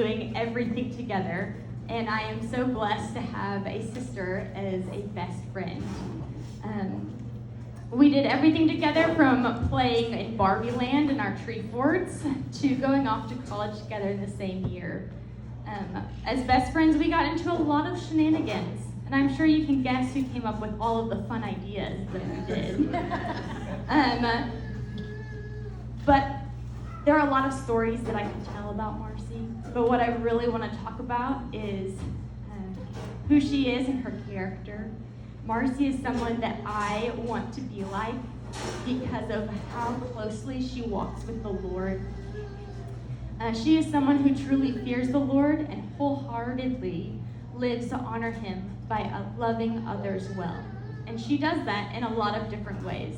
doing everything together, and I am so blessed to have a sister as a best friend. We did everything together from playing in Barbie Land in our tree forts to going off to college together in the same year. As best friends, we got into a lot of shenanigans, and I'm sure you can guess who came up with all of the fun ideas that we did. But there are a lot of stories that I can tell about Marci, but what I really want to talk about is who she is and her character. Marci is someone that I want to be like because of how closely she walks with the Lord. She is someone who truly fears the Lord and wholeheartedly lives to honor him by loving others well. And she does that in a lot of different ways.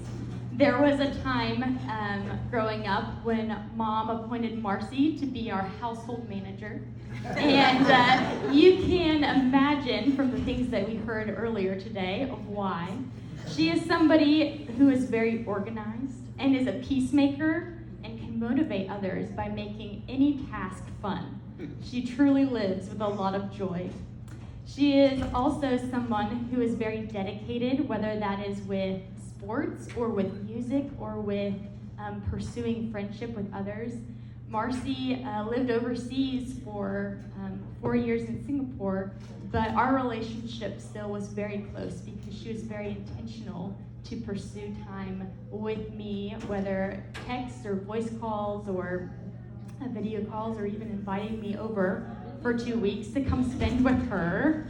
There was a time growing up when Mom appointed Marci to be our household manager. And you can imagine from the things that we heard earlier today of why. She is somebody who is very organized and is a peacemaker and can motivate others by making any task fun. She truly lives with a lot of joy. She is also someone who is very dedicated, whether that is with sports or with music or with pursuing friendship with others. Marci lived overseas for 4 years in Singapore, but our relationship still was very close because she was very intentional to pursue time with me, whether text or voice calls or video calls, or even inviting me over for 2 weeks to come spend with her.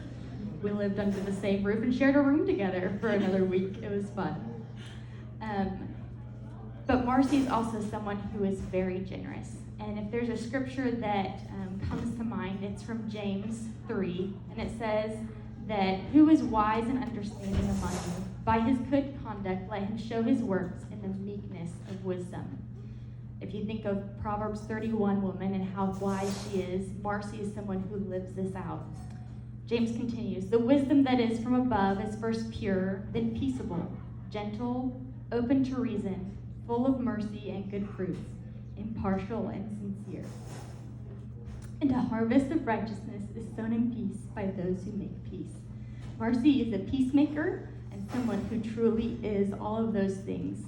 We lived under the same roof and shared a room together for another week. It was fun. But Marci is also someone who is very generous. And if there's a scripture that comes to mind, it's from James 3, and it says that who is wise and understanding among you? By his good conduct, let him show his works in the meekness of wisdom. If you think of Proverbs 31 woman and how wise she is, Marci is someone who lives this out. James continues, the wisdom that is from above is first pure, then peaceable, gentle, open to reason, full of mercy and good fruits, impartial and sincere. And a harvest of righteousness is sown in peace by those who make peace. Marci is a peacemaker and someone who truly is all of those things.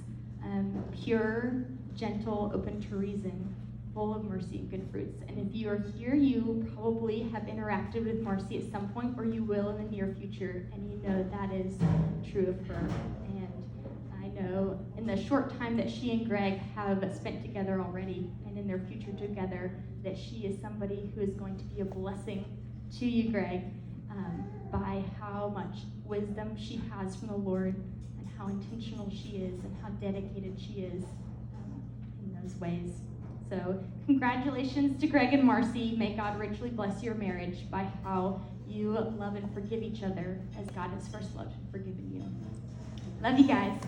Pure, gentle, open to reason, full of mercy and good fruits. And if you are here, you probably have interacted with Marci at some point, or you will in the near future, and you know that is true of her. And I know in the short time that she and Greg have spent together already, and in their future together, that she is somebody who is going to be a blessing to you, Greg, by how much wisdom she has from the Lord, and how intentional she is, and how dedicated she is in those ways. So congratulations to Greg and Marci. May God richly bless your marriage by how you love and forgive each other as God has first loved and forgiven you. Love you guys.